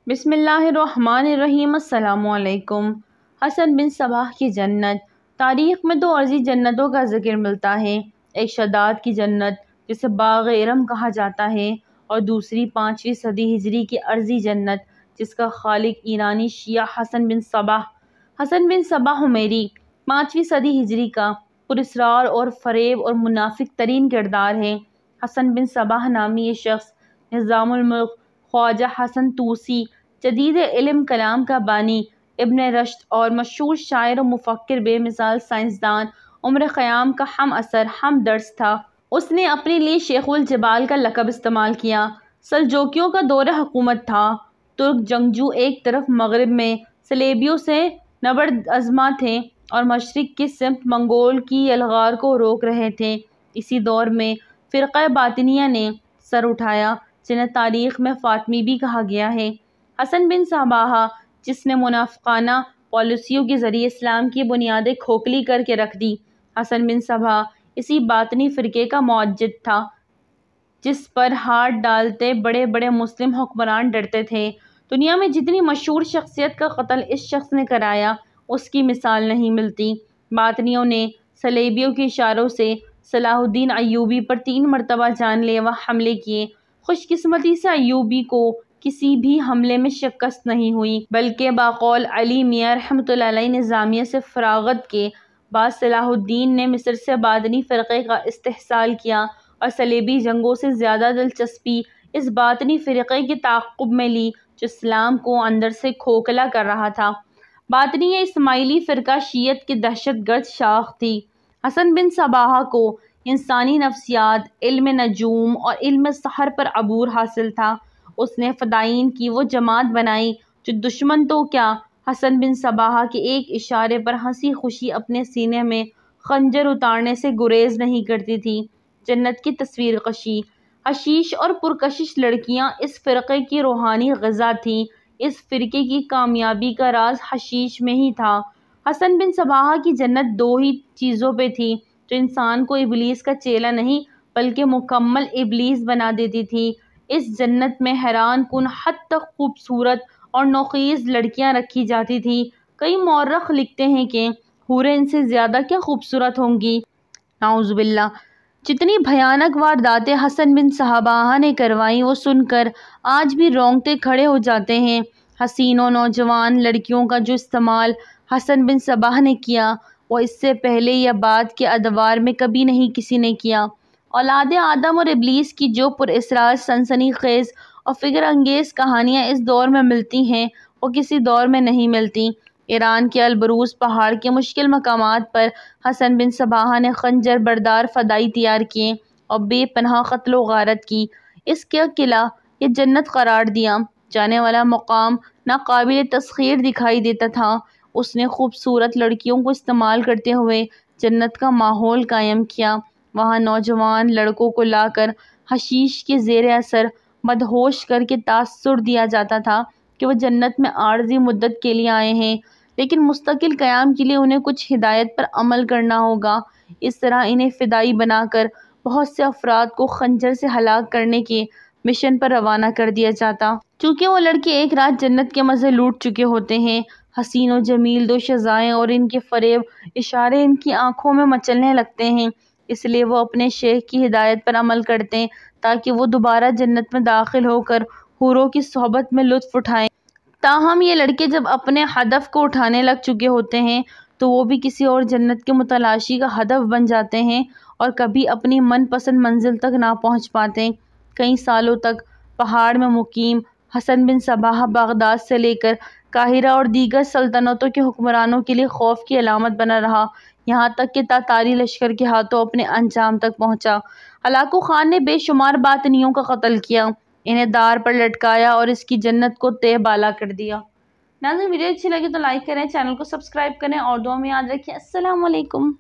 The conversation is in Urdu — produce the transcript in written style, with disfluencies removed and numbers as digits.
بسم اللہ الرحمن الرحیم۔ السلام علیکم۔ حسن بن صباح کی جنت۔ تاریخ میں دو عرضی جنتوں کا ذکر ملتا ہے، ایک شداد کی جنت جسے باغ ارم کہا جاتا ہے، اور دوسری 5ویں صدی ہجری کی عرضی جنت جس کا خالق ایرانی شیعہ حسن بن صباح۔ حسن بن صباح حمیری 5ویں صدی ہجری کا پراسرار اور فریب اور منافق ترین کردار ہے۔ حسن بن صباح نامی یہ شخص نظام الملک، خواجہ حسن طوسی، جدید علم کلام کا بانی، ابن رشد اور مشہور شاعر و مفکر بے مثال سائنسدان عمر خیام کا ہم اثر ہم درس تھا۔ اس نے اپنے لیے شیخ الجبال کا لقب استعمال کیا۔ سلجوکیوں کا دور حکومت تھا۔ ترک جنگجو ایک طرف مغرب میں صلیبیوں سے نبرد آزما تھے اور مشرق کی سمت منگول کی یلغار کو روک رہے تھے۔ اسی دور میں فرقہ باطنیہ نے سر اٹھایا، جنہیں تاریخ میں فاطمی بھی کہا گیا ہے۔ حسن بن صباح، جس نے منافقانہ پالیسیوں کے ذریعے اسلام کی بنیادیں کھوکھلی کر کے رکھ دی۔ حسن بن صباح اسی باطنی فرقے کا موجد تھا جس پر ہاتھ ڈالتے بڑے بڑے مسلم حکمران ڈرتے تھے۔ دنیا میں جتنی مشہور شخصیت کا قتل اس شخص نے کرایا، اس کی مثال نہیں ملتی۔ باطنیوں نے صلیبیوں کے اشاروں سے صلاح الدین ایوبی پر 3 مرتبہ جان لیوا حملے کیے۔ خوش قسمتی سے ایوبی کو کسی بھی حملے میں شکست نہیں ہوئی، بلکہ بقول علی میاں رحمۃ اللہ علیہ نظامیہ سے فراغت کے بعد صلاح الدین نے مصر سے باطنی فرقے کا استحصال کیا اور صلیبی جنگوں سے زیادہ دلچسپی اس باطنی فرقے کے تعاقب میں لی جو اسلام کو اندر سے کھوکھلا کر رہا تھا۔ باطنی اسماعیلی فرقہ شیعت کی دہشت گرد شاخ تھی۔ حسن بن صباح کو انسانی نفسیات، علم نجوم اور علم سحر پر عبور حاصل تھا۔ اس نے فدائین کی وہ جماعت بنائی جو دشمن تو کیا، حسن بن صباح کے ایک اشارے پر ہنسی خوشی اپنے سینے میں خنجر اتارنے سے گریز نہیں کرتی تھی۔ جنت کی تصویر کشی۔ حشیش اور پرکشش لڑکیاں اس فرقے کی روحانی غذا تھیں۔ اس فرقے کی کامیابی کا راز حشیش میں ہی تھا۔ حسن بن صباح کی جنت 2 ہی چیزوں پہ تھی جو انسان کو ابلیس کا چیلا نہیں بلکہ مکمل ابلیس بنا دیتی تھی۔ اس جنت میں حیران کن حد تک خوبصورت اور نوخیز لڑکیاں رکھی جاتی تھیں۔ کئی مورخ لکھتے ہیں کہ حوریں ان سے زیادہ کیا خوبصورت ہوں گی۔ نعوذ باللہ۔ جتنی بھیانک وارداتیں حسن بن صباح نے کروائیں وہ سن کر آج بھی رونگٹے کھڑے ہو جاتے ہیں۔ حسین و نوجوان لڑکیوں کا جو استعمال حسن بن صباح نے کیا وہ اس سے پہلے یا بعد کے ادوار میں کبھی نہیں کسی نے کیا۔ اولاد آدم اور ابلیس کی جو پراسرار سنسنی خیز اور فکر انگیز کہانیاں اس دور میں ملتی ہیں وہ کسی دور میں نہیں ملتی۔ ایران کے البروز پہاڑ کے مشکل مقامات پر حسن بن صباح نے خنجر بردار فدائی تیار کیے اور بے پناہ قتل و غارت کی۔ اس کا قلعہ یہ جنت قرار دیا جانے والا مقام ناقابل تسخیر دکھائی دیتا تھا۔ اس نے خوبصورت لڑکیوں کو استعمال کرتے ہوئے جنت کا ماحول قائم کیا۔ وہاں نوجوان لڑکوں کو لا کر حشیش کے زیر اثر مدہوش کر کے تاثر دیا جاتا تھا کہ وہ جنت میں عارضی مدت کے لیے آئے ہیں، لیکن مستقل قیام کے لیے انہیں کچھ ہدایت پر عمل کرنا ہوگا۔ اس طرح انہیں فدائی بنا کر بہت سے افراد کو خنجر سے ہلاک کرنے کے مشن پر روانہ کر دیا جاتا۔ چونکہ وہ لڑکے ایک رات جنت کے مزے لوٹ چکے ہوتے ہیں، حسین و جمیل 2 شذائیں اور ان کے فریب اشارے ان کی آنکھوں میں مچلنے لگتے ہیں، اس لیے وہ اپنے شیخ کی ہدایت پر عمل کرتے ہیں تاکہ وہ دوبارہ جنت میں داخل ہو کر حوروں کی صحبت میں لطف اٹھائیں۔ تاہم یہ لڑکے جب اپنے ہدف کو اٹھانے لگ چکے ہوتے ہیں تو وہ بھی کسی اور جنت کے متلاشی کا ہدف بن جاتے ہیں اور کبھی اپنی من پسند منزل تک نہ پہنچ پاتے۔ کئی سالوں تک پہاڑ میں مقیم حسن بن صباح بغداد سے لے کر قاہرہ اور دیگر سلطنتوں کے حکمرانوں کے لیے خوف کی علامت بنا رہا، یہاں تک کہ تاتاری لشکر کے ہاتھوں اپنے انجام تک پہنچا۔ ہلاکو خان نے بے شمار باطنیوں کا قتل کیا، انہیں دار پر لٹکایا اور اس کی جنت کو تہ بالا کر دیا۔ ناظرین، ویڈیو اچھی لگی تو لائک کریں، چینل کو سبسکرائب کریں اور دعا میں یاد رکھیں۔ السلام علیکم۔